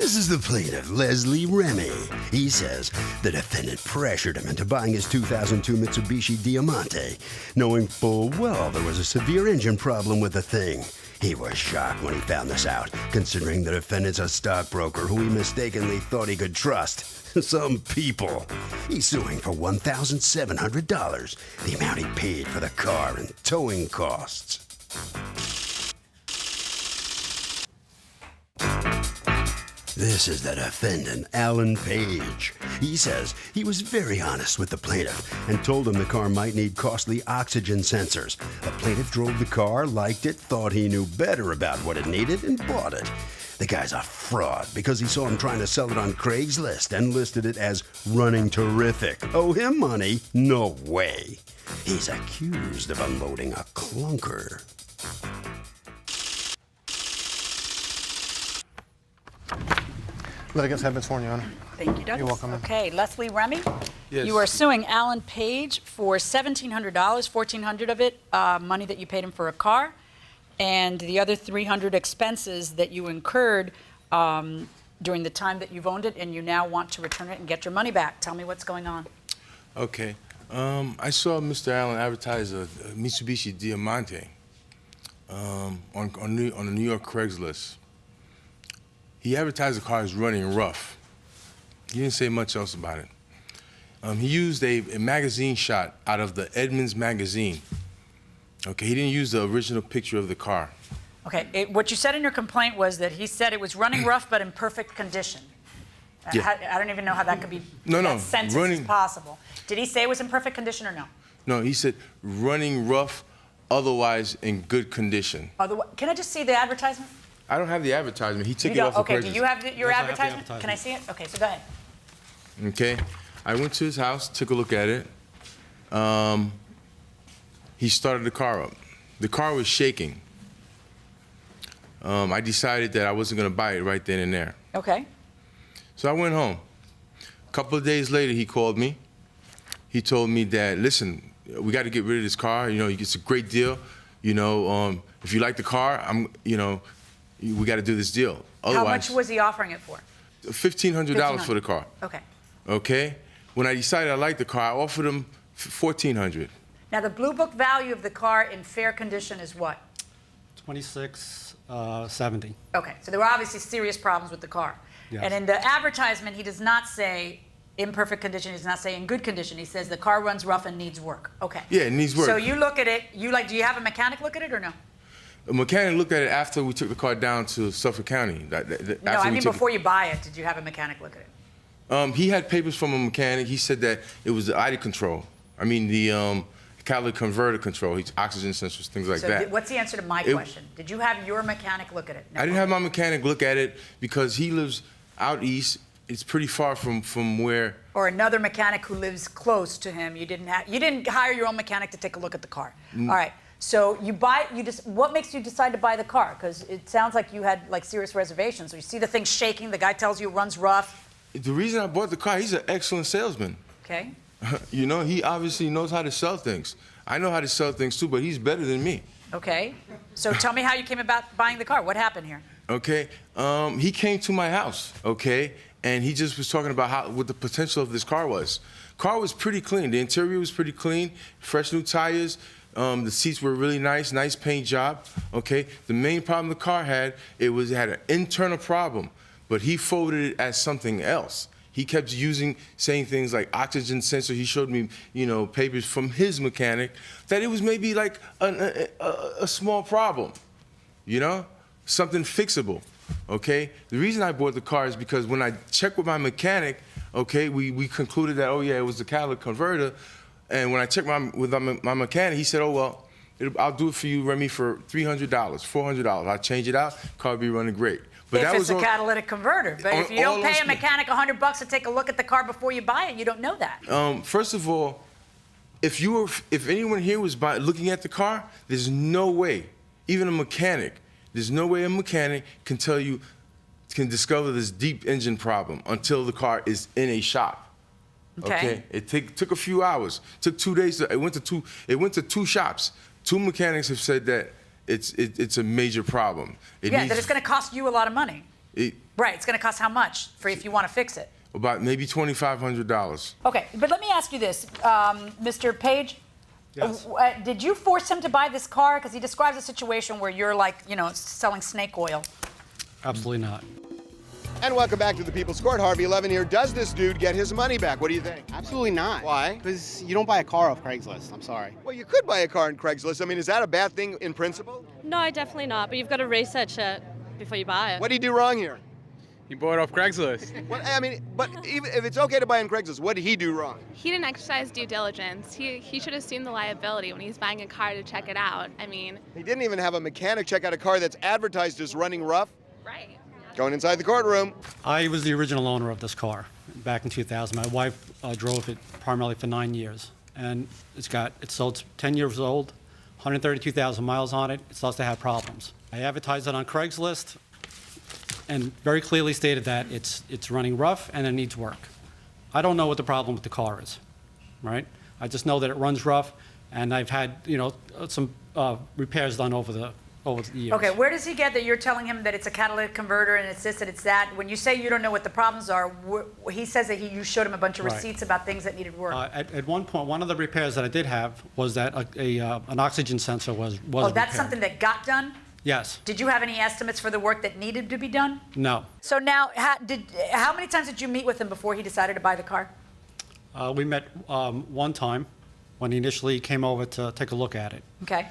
This is the plaintiff, Leslie Remy. He says the defendant pressured him into buying his 2002 Mitsubishi Diamante, knowing full well there was a severe engine problem with the thing. He was shocked when he found this out, considering the defendant's a stockbroker who he mistakenly thought he could trust. Some people. He's suing for $1,700, the amount he paid for the car and towing costs. This is the defendant, Alan Page. He says he was very honest with the plaintiff and told him the car might need costly oxygen sensors. The plaintiff drove the car, liked it, thought he knew better about what it needed, and bought it. The guy's a fraud because he saw him trying to sell it on Craigslist and listed it as running terrific. Owe him money? No way. He's accused of unloading a clunker. Litigants have been sworn, Your Honor. Thank you, Douglas. You're welcome. Okay, Leslie Remy. Yes. You are suing Alan Page for $1,700, $1,400 of it, money that you paid him for a car, and the other $300 expenses that you incurred during the time that you've owned it, and you now want to return it and get your money back. Tell me what's going on. Okay. I saw Mr. Allen advertise a Mitsubishi Diamante on the New York Craigslist. He advertised the car as running rough. He didn't say much else about it. He used a magazine shot out of the Edmunds magazine. Okay, he didn't use the original picture of the car. Okay, what you said in your complaint was that he said it was running rough but in perfect condition. Yeah. I don't even know how that could be. No, that sentence running is possible. Did he say it was in perfect condition or no? No, he said running rough, otherwise in good condition. Can I just see the advertisement? I don't have the advertisement. He took You it off don't? of Okay, Craigslist. do you have your Yes, I have the advertisement? Can I see it? Okay, so go ahead. Okay, I went to his house, took a look at it. He started the car up. The car was shaking. I decided that I wasn't gonna buy it right then and there. Okay. So I went home. A couple of days later, he called me. He told me that, listen, we got to get rid of this car. You know, it's a great deal. You know, if you like the car, we got to do this deal. Otherwise, How much was he offering it for? $1,500 for the car. Okay. Okay. When I decided I liked the car, I offered him $1,400. Now, the Blue Book value of the car in fair condition is what? $26,70. Okay, so there were obviously serious problems with the car. Yes. And in the advertisement, he does not say in perfect condition. He does not say in good condition. He says the car runs rough and needs work. Okay. Yeah, it needs work. So you look at it, do you have a mechanic look at it or no? A mechanic looked at it after we took the car down to Suffolk County. No, I mean before you buy it, did you have a mechanic look at it? He had papers from a mechanic. He said that it was the ID control. I mean, the catalytic converter control, oxygen sensors, things like that. What's the answer to my question? Did you have your mechanic look at it? No. I didn't have my mechanic look at it because he lives out east. It's pretty far from where. Or another mechanic who lives close to him. You didn't hire your own mechanic to take a look at the car. All right. So what makes you decide to buy the car? Because it sounds like you had serious reservations. So you see the thing shaking. The guy tells you it runs rough. The reason I bought the car, he's an excellent salesman. Okay. You know, he obviously knows how to sell things. I know how to sell things too, but he's better than me. Okay. So tell me how you came about buying the car. What happened here? Okay. He came to my house, okay, and he just was talking about what the potential of this car was. Car was pretty clean. The interior was pretty clean, fresh new tires. The seats were really nice paint job, okay? The main problem the car had, it had an internal problem, but he folded it as something else. He kept saying things like oxygen sensor. He showed me, papers from his mechanic that it was maybe like a small problem, something fixable, okay? The reason I bought the car is because when I checked with my mechanic, okay, we concluded that, oh yeah, it was the catalytic converter. And when I checked with my mechanic, he said, oh, well, I'll do it for you, Remy, for $300, $400. I'll change it out, car will be running great. But if it's a catalytic converter. But if you don't pay a mechanic $100 to take a look at the car before you buy it, you don't know that. First of all, if anyone here was looking at the car, there's no way, even a mechanic, there's no way a mechanic can discover this deep engine problem until the car is in a shop. Okay. It took a few hours. Took 2 days. It went to two shops. Two mechanics have said that it's a major problem. That it's going to cost you a lot of money. Right, it's going to cost how much for if you want to fix it? About maybe $2,500. Okay, but let me ask you this, Mr. Page. Yes. Did you force him to buy this car? Because he describes a situation where you're like, selling snake oil. Absolutely not. And welcome back to the People's Court. Harvey Levin here. Does this dude get his money back? What do you think? Absolutely not. Why? Because you don't buy a car off Craigslist. I'm sorry. Well, you could buy a car on Craigslist. I mean, is that a bad thing in principle? No, definitely not. But you've got to research it before you buy it. What did he do wrong here? He bought it off Craigslist. What, I mean, but even if it's okay to buy on Craigslist, what did he do wrong? He didn't exercise due diligence. He should assume the liability when he's buying a car to check it out. I mean, He didn't even have a mechanic check out a car that's advertised as running rough. right. Going inside the courtroom. I was the original owner of this car back in 2000. My wife drove it primarily for 9 years. And it's 10 years old, 132,000 miles on it. It starts to have problems. I advertised it on Craigslist and very clearly stated that it's running rough and it needs work. I don't know what the problem with the car is, right? I just know that it runs rough, and I've had, some repairs done over the years. Okay, where does he get that you're telling him that it's a catalytic converter and it's this and it's that? When you say you don't know what the problems are, he says that you showed him a bunch of Right. receipts about things that needed work. At one point, one of the repairs that I did have was that an oxygen sensor was Oh, that's repaired. something that got done? Yes. Did you have any estimates for the work that needed to be done? No. So now, how many times did you meet with him before he decided to buy the car? We met one time when he initially came over to take a look at it. Okay.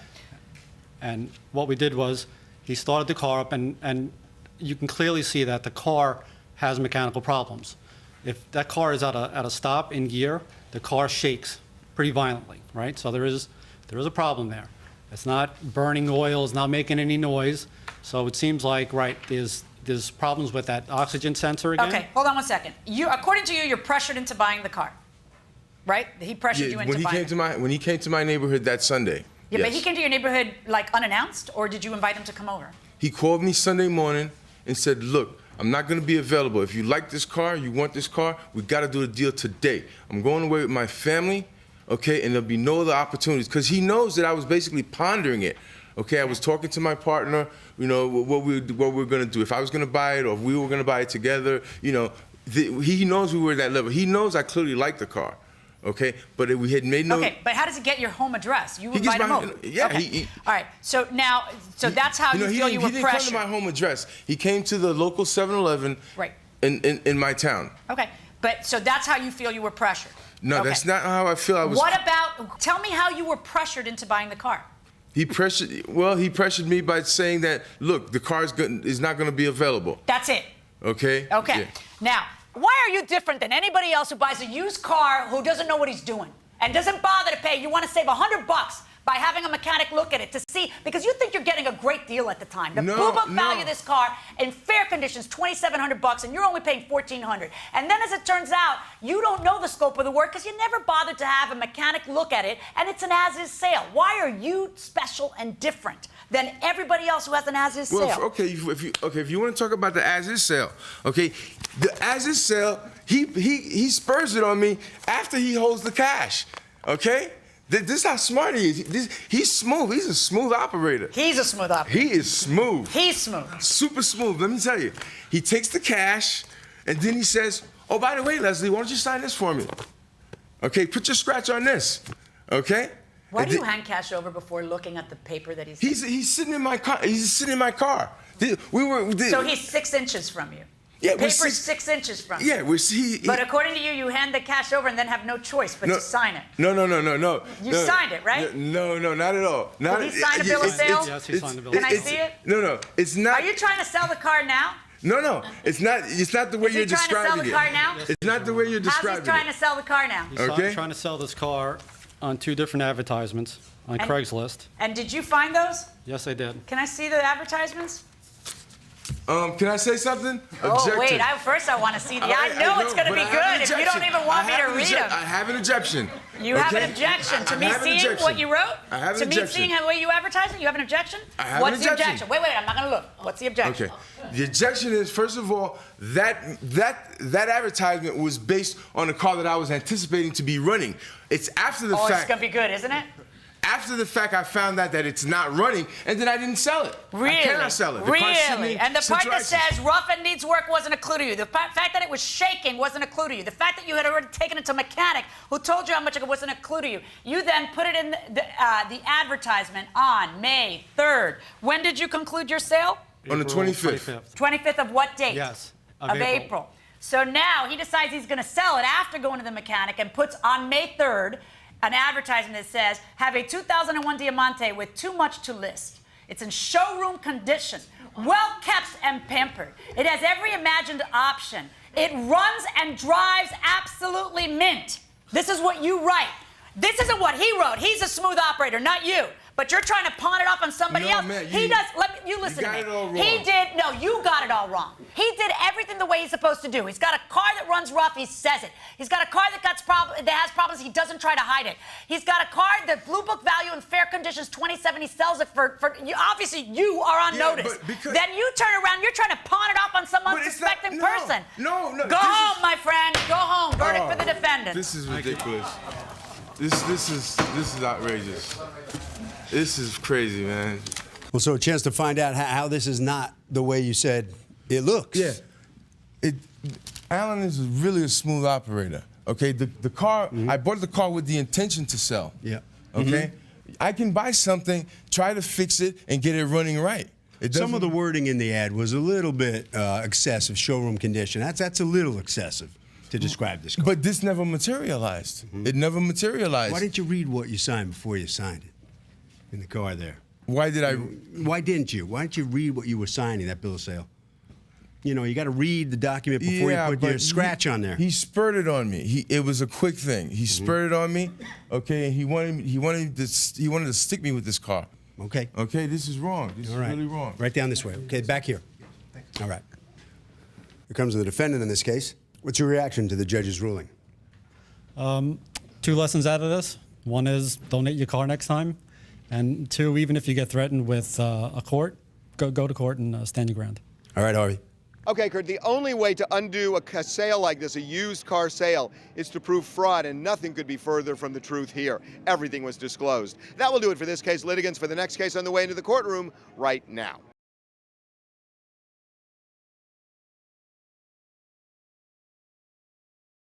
And what we did was he started the car up, and you can clearly see that the car has mechanical problems. If that car is at a stop in gear, the car shakes pretty violently, right? So there is a problem there. It's not burning oil, it's not making any noise. So it seems like, right, there's problems with that oxygen sensor again. Okay, hold on one second. According to you, you're pressured into buying the car, right? He pressured you into buying it. When he came to my neighborhood that Sunday. Yeah, yes. but he came to your neighborhood like unannounced, or did you invite him to come over? He called me Sunday morning and said, look, I'm not going to be available. If you like this car, you want this car, we got to do the deal today. I'm going away with my family, okay, and there'll be no other opportunities. Because he knows that I was basically pondering it. Okay, I was talking to my partner, what we were going to do. If I was going to buy it or if we were going to buy it together, he knows we were at that level. He knows I clearly like the car. Okay, but we had made no. Okay, but how does he get your home address? You He gets invite him my- over. yeah, Okay. All right. So now, that's how you feel you were He didn't come to pressured. my home address. He came to the local 7-Eleven Right. in my town. Okay, but so that's how you feel you were pressured. No, Okay. that's not how I feel. I was. What about? Tell me how you were pressured into buying the car. He pressured me by saying that, look, the car is not going to be available. That's it. Okay. Okay. Yeah. Now, why are you different than anybody else who buys a used car who doesn't know what he's doing and doesn't bother to pay? You want to save $100 by having a mechanic look at it to see, because you think you're getting a great deal at the time. The No, Blue Book no. value this car in fair conditions $2,700, and you're only paying $1,400. And then, as it turns out, you don't know the scope of the work because you never bothered to have a mechanic look at it, and it's an as-is sale. Why are you special and different than everybody else who has an as-is sale? Well, if you want to talk about the as-is sale, okay, the as-is sale, he spurs it on me after he holds the cash, okay? This is how smart he is. He's smooth. He's a smooth operator. He's a smooth operator. He is smooth. He's smooth. Super smooth. Let me tell you. He takes the cash, and then he says, oh, by the way, Leslie, why don't you sign this for me? Okay, put your scratch on this, okay? Why And do you then- hand cash over before looking at the paper that he's... He's sitting in my car. He's sitting in my car. So he's 6 inches from you. Yeah, The we're paper's 6 6 inches from you. Yeah, But according to you, you hand the cash over and then have no choice but to sign it. No. You signed it, right? No, not at all. Did he sign a bill of sale? Yes, he signed the bill. Can I see it? No, it's not. Are you trying to sell the car now? No, it's not. It's not the way Is he you're trying to sell describing the it. car now? It's not the way you're How's describing he trying it. to sell the car now? He's Okay. trying to sell this car on 2 different advertisements on And- Craigslist. And did you find those? Yes, I did. Can I see the advertisements? Can I say something? Oh, wait. First I want to see the... I know it's going to but be I have an good if you don't objection. even want I me have to an read obje- them. I have an objection. You have okay? an objection to I me have an seeing objection. what you wrote? I have an To me objection. seeing the way you advertise it? You have an objection? I have What's an the objection. objection? Wait, I'm not going to look. What's the objection? Okay. The objection is, first of all, that advertisement was based on a car that I was anticipating to be running. It's after the Oh, fact. it's going to be good, isn't it? After the fact, I found out that it's not running, and then I didn't sell it. Really? I cannot sell it. The car's sitting Really? in And the part central that access. says rough and needs work wasn't a clue to you. The fact that it was shaking wasn't a clue to you. The fact that you had already taken it to a mechanic who told you how much it wasn't a clue to you. You then put it in the advertisement on May 3rd. When did you conclude your sale? On the 25th. 25th of what date? Yes, Of April. So now he decides he's going to sell it after going to the mechanic and puts on May 3rd an advertisement that says, have a 2001 Diamante with too much to list. It's in showroom condition, well kept and pampered. It has every imagined option. It runs and drives absolutely mint. This is what you write. This isn't what he wrote. He's a smooth operator, not you. But you're trying to pawn it off on somebody else. Man, he does. You listen to me. It all wrong. He did. No, you got it all wrong. He did everything the way he's supposed to do. He's got a car that runs rough. He says it. He's got a car that has problems. He doesn't try to hide it. He's got a car that blue book value in fair conditions 27. He sells it for you. Obviously, you are on notice. Then you turn around. You're trying to pawn it off on some unsuspecting person. No. Go home, my friend. Go home. Verdict for the defendant. This is ridiculous. This is outrageous. This is crazy, man. Well, so a chance to find out how this is not the way you said it looks. Yeah. Alan is really a smooth operator. Okay, the car, I bought the car with the intention to sell. Yeah. Okay? I can buy something, try to fix it, and get it running right. Some of the wording in the ad was a little bit excessive, showroom condition. That's a little excessive to describe this car. But this never materialized. It never materialized. Why didn't you read what you signed before you signed it in the car there? Why didn't you? Why didn't you read what you were signing, that bill of sale? You know, you got to read the document before you put your scratch on there. He spurted on me. It was a quick thing. He spurted on me, okay, and he wanted to stick me with this car. Okay. Okay, this is wrong. This is really wrong. Right down this way. Okay, back here. All right. Here comes the defendant in this case. What's your reaction to the judge's ruling? 2 lessons out of this. One is donate your car next time. And 2, even if you get threatened with a court, go to court and stand your ground. All right, Harvey. Okay, Kurt, the only way to undo a sale like this, a used car sale, is to prove fraud, and nothing could be further from the truth here. Everything was disclosed. That will do it for this case. Litigants for the next case on the way into the courtroom right now.